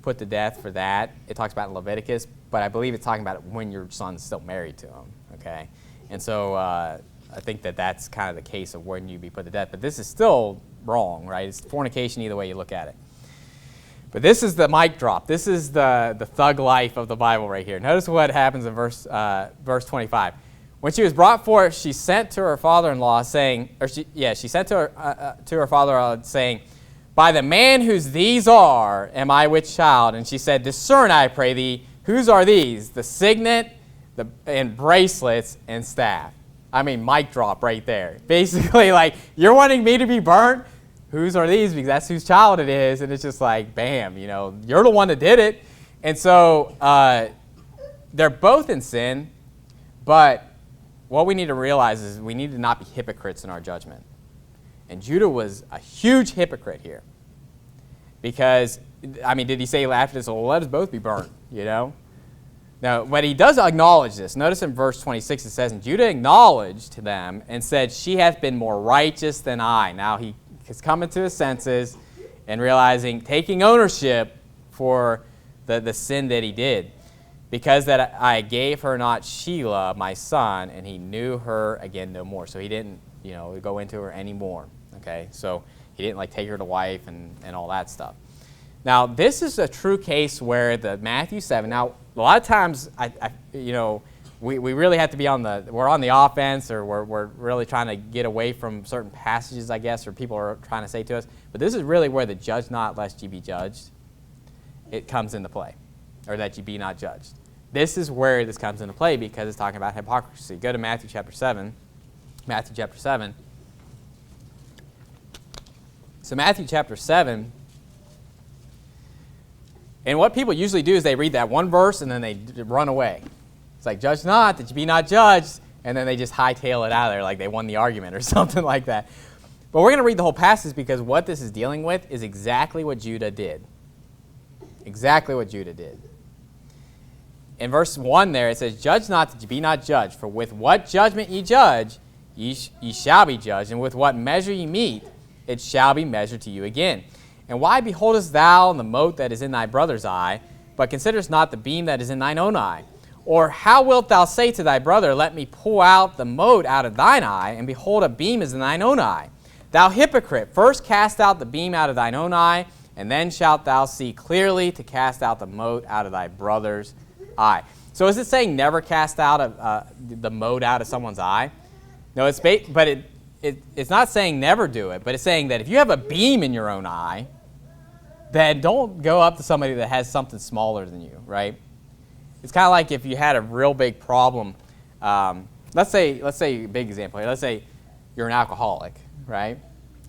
put to death for that. It talks about it in Leviticus, but I believe it's talking about it when your son's still married to him, okay? And so I think that's kind of the case of when you be put to death. But this is still wrong, right? It's fornication either way you look at it. But this is the mic drop. This is the thug life of the Bible right here. Notice what happens in verse 25. When she was brought forth, she sent to her father-in-law saying, she sent to her father-in-law saying, by the man whose these are, am I with child? And she said, discern, I pray thee, whose are these? The signet, and bracelets, and staff. I mean, mic drop right there. Basically, like, you're wanting me to be burnt? Whose are these? Because that's whose child it is. And it's just like, bam, you're the one that did it. And so they're both in sin, but what we need to realize is we need to not be hypocrites in our judgment. And Judah was a huge hypocrite here. Because, did he say after this, well, let us both be burnt, Now, Now, but he does acknowledge this. Notice in verse 26 it says, and Judah acknowledged them and said, she hath been more righteous than I. Now he is coming to his senses and realizing, taking ownership for the sin that he did. Because that I gave her not Shelah, my son, and he knew her again no more. So he didn't, go into her anymore. Okay, so he didn't like take her to wife and all that stuff. Now, this is a true case where the Matthew 7, now, a lot of times, we really have to be we're on the offense, or we're really trying to get away from certain passages, I guess, or people are trying to say to us. But this is really where the judge not lest ye be judged, it comes into play, or that ye be not judged. This is where this comes into play because it's talking about hypocrisy. Go to Matthew chapter 7. Matthew chapter 7. So Matthew chapter 7, and what people usually do is they read that one verse and then they run away. It's like, judge not, that you be not judged, and then they just hightail it out of there like they won the argument or something like that. But we're going to read the whole passage because what this is dealing with is exactly what Judah did. Exactly what Judah did. In verse 1 there, it says, judge not that ye be not judged, for with what judgment ye judge, ye shall be judged, and with what measure ye mete, it shall be measured to you again. And why beholdest thou the mote that is in thy brother's eye, but considerest not the beam that is in thine own eye? Or how wilt thou say to thy brother, let me pull out the mote out of thine eye, and behold, a beam is in thine own eye? Thou hypocrite, first cast out the beam out of thine own eye, and then shalt thou see clearly to cast out the mote out of thy brother's eye. So is it saying never cast out the mote out of someone's eye? No, it's not saying never do it, but it's saying that if you have a beam in your own eye, then don't go up to somebody that has something smaller than you, right? It's kind of like if you had a real big problem. Let's say a big example here. Let's say you're an alcoholic, right?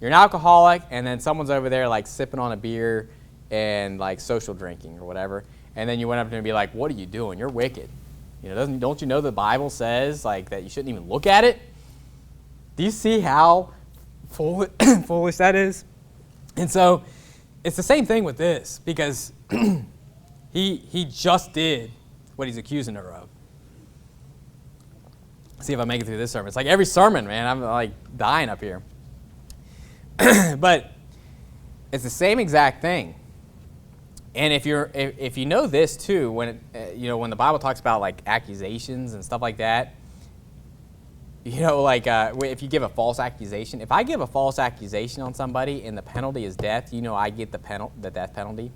You're an alcoholic, and then someone's over there like sipping on a beer and like social drinking or whatever, and then you went up to him and be like, "What are you doing? You're wicked." Don't you know the Bible says like that you shouldn't even look at it? Do you see how foolish that is? And so it's the same thing with this, because he just did what he's accusing her of. Let's see if I make it through this sermon. It's like every sermon, man. I'm like dying up here. But it's the same exact thing. And if you know this too, when when the Bible talks about like accusations and stuff like that, if you give a false accusation, if I give a false accusation on somebody and the penalty is death, I get the death penalty.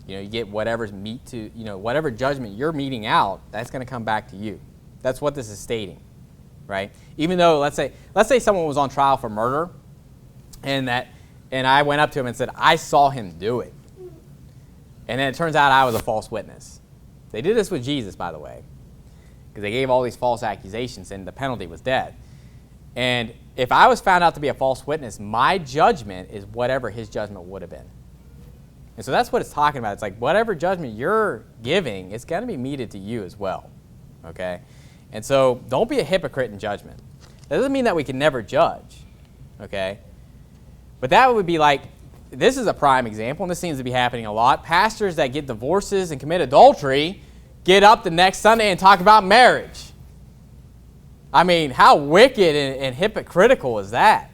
You get whatever's whatever judgment you're meting out, that's going to come back to you. That's what this is stating, right? Even though let's say someone was on trial for murder, and I went up to him and said, I saw him do it. And then it turns out I was a false witness. They did this with Jesus, by the way, because they gave all these false accusations and the penalty was death. And if I was found out to be a false witness, my judgment is whatever his judgment would have been. And so that's what it's talking about. It's like whatever judgment you're giving, it's going to be meted to you as well. Okay? And so don't be a hypocrite in judgment. That doesn't mean that we can never judge. Okay? But that would be like, this is a prime example, and this seems to be happening a lot. Pastors that get divorces and commit adultery get up the next Sunday and talk about marriage. I mean, how wicked and hypocritical is that?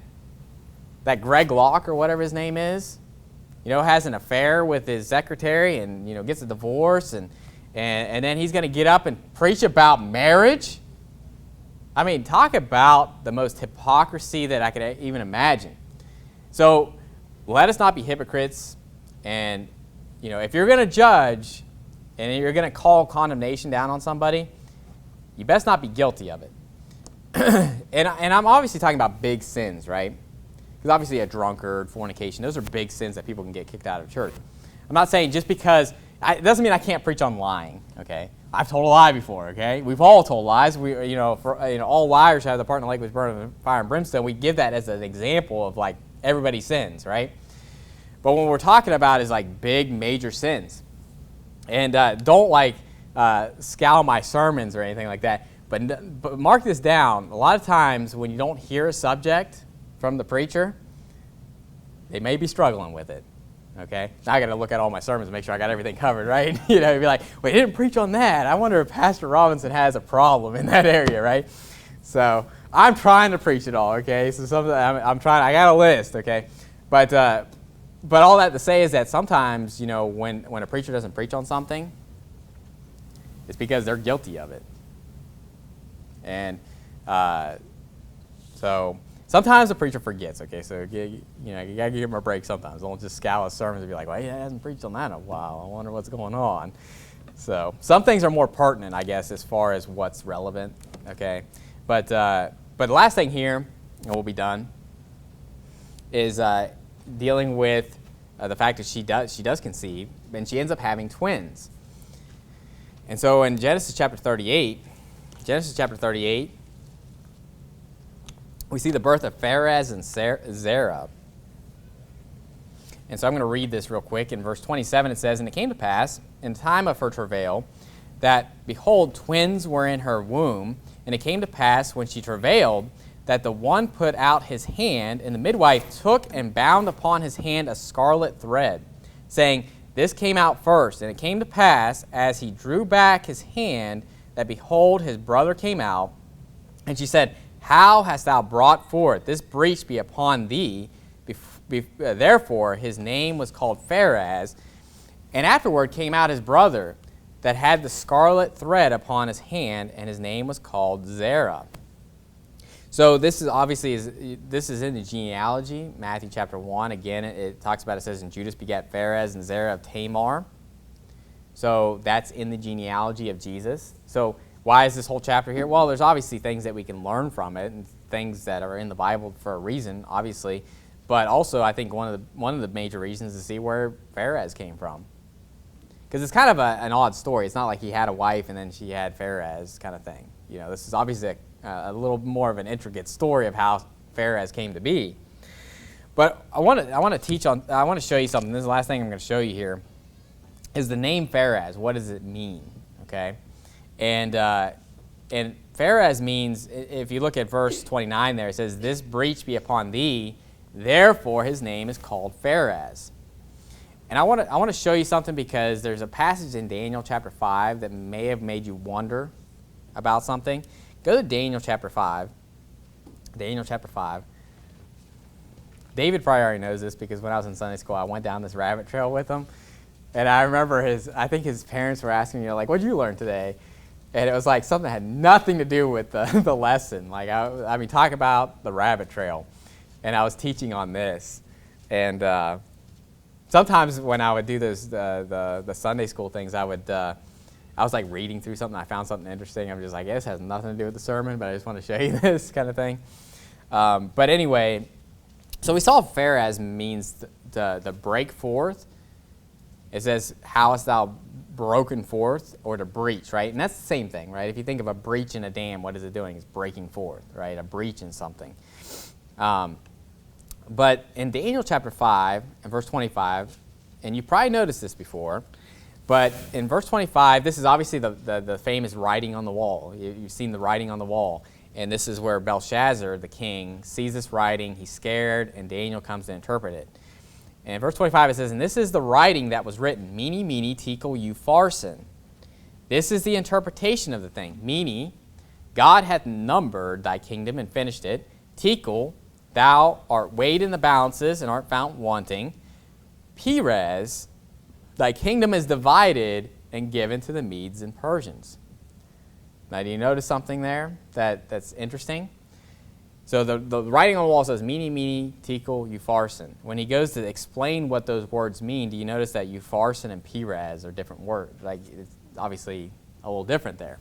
That Greg Locke, or whatever his name is, has an affair with his secretary and, gets a divorce, and then he's going to get up and preach about marriage? I mean, talk about the most hypocrisy that I could even imagine. So let us not be hypocrites, and if you're going to judge and you're going to call condemnation down on somebody, you best not be guilty of it. and I'm obviously talking about big sins, right? Because obviously a drunkard, fornication, those are big sins that people can get kicked out of church. I'm not saying just because, it doesn't mean I can't preach on lying, okay? I've told a lie before, okay? We've all told lies. All liars have the part in the lake which burns with fire and brimstone. We give that as an example of like everybody sins, right? But what we're talking about is like big, major sins. And don't like scowl my sermons or anything like that. But mark this down. A lot of times when you don't hear a subject from the preacher, they may be struggling with it. Okay, now I got to look at all my sermons and make sure I got everything covered, right? You know, you'd be like, well, he didn't preach on that. I wonder if Pastor Robinson has a problem in that area, right? So I'm trying to preach it all, okay? So I'm trying. I got a list, okay? But all that to say is that sometimes, you know, when a preacher doesn't preach on something, it's because they're guilty of it. And so sometimes the preacher forgets, okay? So, you know, you got to give him a break sometimes. Don't just scour his sermons and be like, well, he hasn't preached on that in a while. I wonder what's going on. So some things are more pertinent, I guess, as far as what's relevant, okay? But the last thing here, and we'll be done, is dealing with the fact that she does conceive, and she ends up having twins. And so in Genesis chapter 38, we see the birth of Pharez and Zerah. And so I'm going to read this real quick. In verse 27 it says, "And it came to pass, in the time of her travail, that, behold, twins were in her womb. And it came to pass, when she travailed, that the one put out his hand, and the midwife took and bound upon his hand a scarlet thread, saying, This came out first. And it came to pass, as he drew back his hand, that, behold, his brother came out. And she said, How hast thou brought forth? This breach be upon thee. Therefore his name was called Pharez. And afterward came out his brother, that had the scarlet thread upon his hand, and his name was called Zerah." So this is obviously this is in the genealogy, Matthew chapter 1. Again, it talks about, it says, "And Judas begat Pharez, and Zerah of Tamar." So that's in the genealogy of Jesus. So why is this whole chapter here? Well, there's obviously things that we can learn from it, and things that are in the Bible for a reason, obviously. But also, I think one of the major reasons is to see where Pharez came from. Because it's kind of an odd story. It's not like he had a wife and then she had Pharez kind of thing. You know, this is obviously a little more of an intricate story of how Pharez came to be. But I want to show you something. This is the last thing I'm going to show you here. Is the name Pharez? What does it mean? Okay, and Pharez means, if you look at verse 29 there, it says, "This breach be upon thee, therefore his name is called Pharez." And I want to show you something, because there's a passage in Daniel chapter 5 that may have made you wonder about something. Go to Daniel chapter 5. Daniel chapter 5. David probably already knows this, because when I was in Sunday school, I went down this rabbit trail with him. And I remember I think his parents were asking me, like, "What'd you learn today?" And it was like something that had nothing to do with the lesson. Like, I mean, talk about the rabbit trail. And I was teaching on this. And sometimes when I would do those the Sunday school things, I was like reading through something. I found something interesting. I'm just like, this has nothing to do with the sermon, but I just want to show you this kind of thing. But anyway, so we saw Pharez means to break forth. It says, "How hast thou broken forth," or to breach, right? And that's the same thing, right? If you think of a breach in a dam, what is it doing? It's breaking forth, right? A breach in something. But in Daniel chapter 5 and verse 25, and you probably noticed this before, but in verse 25, this is obviously the famous writing on the wall. You've seen the writing on the wall. And this is where Belshazzar, the king, sees this writing. He's scared, and Daniel comes to interpret it. And in verse 25 it says, "And this is the writing that was written, Mene, Mene, Tekel, Upharsin. This is the interpretation of the thing. Mene, God hath numbered thy kingdom and finished it. Tekel, thou art weighed in the balances and art found wanting. Peres, thy kingdom is divided and given to the Medes and Persians." Now, do you notice something there that's interesting? So the writing on the wall says, Mene, Mene, Tekel, Upharsin. When he goes to explain what those words mean, do you notice that Upharsin and Peres are different words? Like, it's obviously a little different there.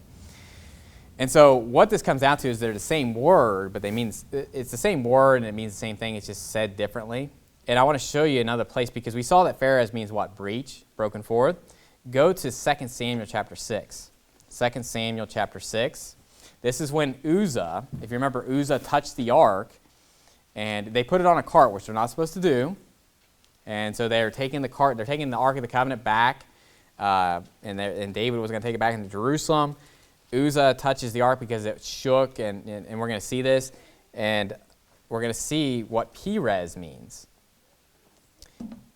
And so what this comes down to is they're the same word, but it's the same word and it means the same thing. It's just said differently. And I want to show you another place, because we saw that Pharez means what? Breach, broken forth. Go to 2 Samuel chapter 6. 2 Samuel chapter 6. This is when Uzzah, if you remember, Uzzah touched the ark, and they put it on a cart, which they're not supposed to do. And so they're taking the Ark of the Covenant back, and David was going to take it back into Jerusalem. Uzzah touches the ark because it shook, and we're going to see this, and we're going to see what Peres means.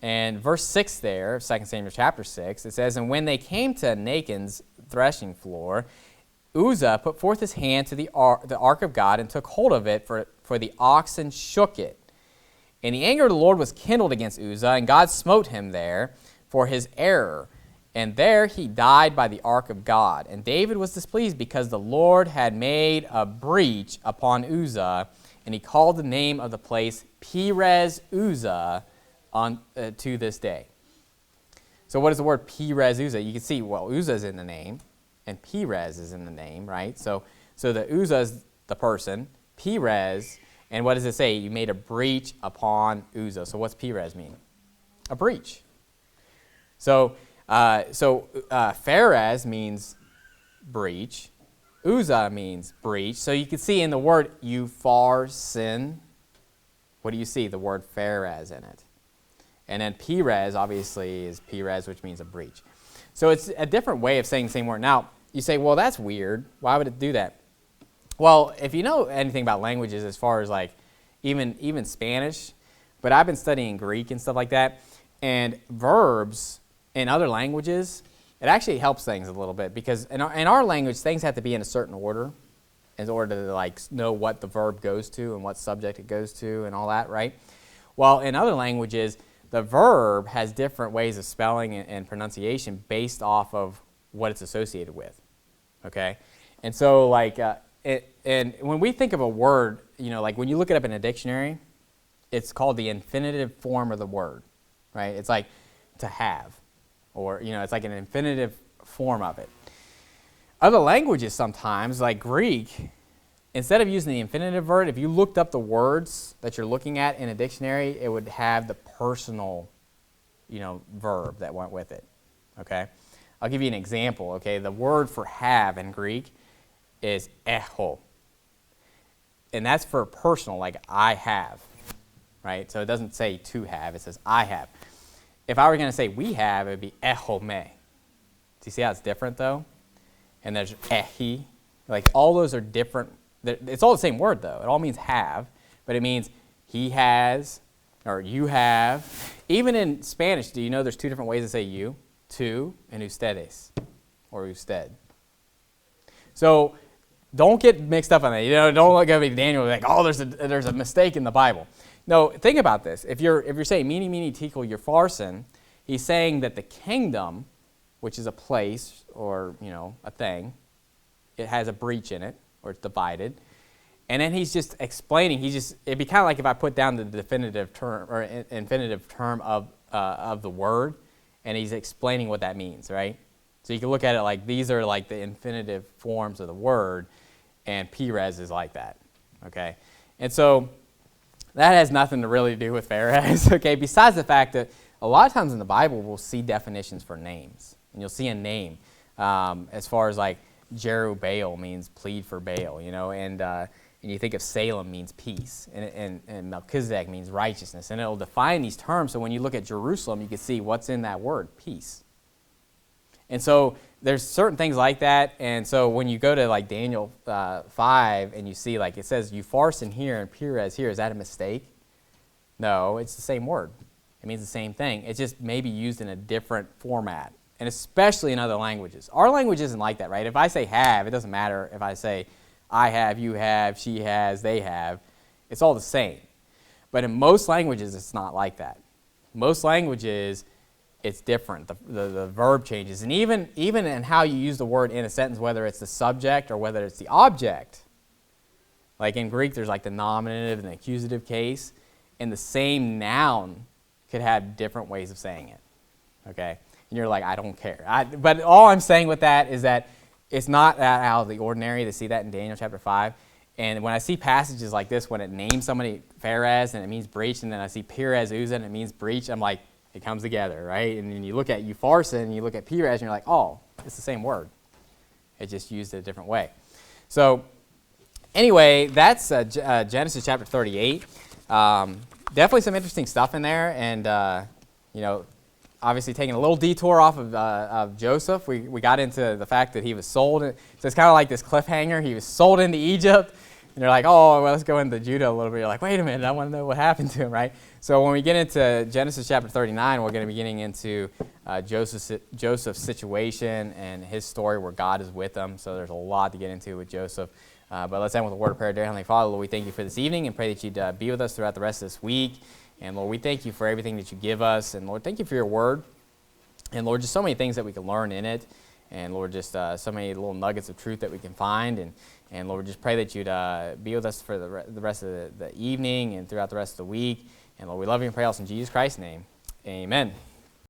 And verse 6 there, 2 Samuel chapter 6, it says, "And when they came to Nachon's threshing floor, Uzzah put forth his hand to the ark of God and took hold of it, for the oxen shook it. And the anger of the Lord was kindled against Uzzah, and God smote him there for his error. And there he died by the ark of God. And David was displeased because the Lord had made a breach upon Uzzah, and he called the name of the place Perez Uzzah to this day." So what is the word Perez Uzzah? You can see, well, Uzzah is in the name, and Perez is in the name, right? So the Uzzah is the person, Perez, and what does it say? You made a breach upon Uzzah. So what's Perez mean? A breach. So Pharez means breach. Uzzah means breach. So you can see in the word upharsin, what do you see? The word Pharez in it. And then Perez, obviously, is Perez, which means a breach. So it's a different way of saying the same word. Now, you say, well, that's weird. Why would it do that? Well, if you know anything about languages as far as like even Spanish, but I've been studying Greek and stuff like that, and verbs in other languages, it actually helps things a little bit because in our language, things have to be in a certain order in order to like know what the verb goes to and what subject it goes to and all that, right? Well, in other languages, the verb has different ways of spelling and pronunciation based off of what it's associated with, okay? And so, like, and when we think of a word, you know, like when you look it up in a dictionary, it's called the infinitive form of the word, right? It's like to have, or, you know, it's like an infinitive form of it. Other languages sometimes, like Greek, instead of using the infinitive verb, if you looked up the words that you're looking at in a dictionary, it would have the personal, you know, verb that went with it, okay? I'll give you an example, okay? The word for have in Greek is echo. And that's for personal, like I have, right? So it doesn't say to have, it says I have. If I were going to say we have, it would be echo me. Do you see how it's different, though? And there's ehi. Like, all those are different. It's all the same word, though. It all means have, but it means he has or you have. Even in Spanish, do you know there's two different ways to say you? Tu and ustedes, or usted. So don't get mixed up on that. You know, don't look at me, Daniel, like, oh, there's a mistake in the Bible. No, think about this. If you're saying mene, mene, tekel, upharsin, he's saying that the kingdom, which is a place or, you know, a thing, it has a breach in it, or it's divided. And then he's just explaining. It'd be kind of like if I put down the definitive term or infinitive term of the word, and he's explaining what that means, right? So you can look at it like these are like the infinitive forms of the word, and Perez is like that, okay? And so that has nothing to really do with Pharez, okay? Besides the fact that a lot of times in the Bible we'll see definitions for names, and you'll see a name as far as like Jerubbaal means plead for Baal, you know, and you think of Salem means peace, and Melchizedek means righteousness, and it'll define these terms. So when you look at Jerusalem, you can see what's in that word, peace. And so there's certain things like that. And so when you go to like Daniel 5 and you see like it says upharsin here and Perez here, is that a mistake? No, it's the same word. It means the same thing. It's just maybe used in a different format, and especially in other languages. Our language isn't like that, right? If I say have, it doesn't matter if I say I have, you have, she has, they have. It's all the same. But in most languages, it's not like that. Most languages, it's different. The verb changes. And even in how you use the word in a sentence, whether it's the subject or whether it's the object, like in Greek, there's like the nominative and the accusative case, and the same noun could have different ways of saying it, okay? And you're like, I don't care. But all I'm saying with that is that it's not that out of the ordinary to see that in Daniel chapter 5. And when I see passages like this, when it names somebody Pharez and it means breach, and then I see Perez Uzzah and it means breach, I'm like, it comes together, right? And then you look at upharsin and you look at Perez and you're like, oh, it's the same word. It just used it a different way. So anyway, that's Genesis chapter 38. Definitely some interesting stuff in there, and you know, obviously taking a little detour off of Joseph. We got into the fact that he was sold. So it's kind of like this cliffhanger. He was sold into Egypt they're like, oh, well, let's go into Judah a little bit. You're like, wait a minute, I want to know what happened to him, right? So when we get into Genesis chapter 39, we're going to be getting into Joseph's situation and his story where God is with him. So there's a lot to get into with Joseph. But let's end with a word of prayer. Dear Heavenly Father, Lord, we thank you for this evening and pray that you'd be with us throughout the rest of this week. And Lord, we thank you for everything that you give us. And Lord, thank you for your word. And Lord, just so many things that we can learn in it. And Lord, just so many little nuggets of truth that we can find. And Lord, just pray that you'd be with us for the rest of the evening and throughout the rest of the week. And Lord, we love you and pray else in Jesus Christ's name. Amen.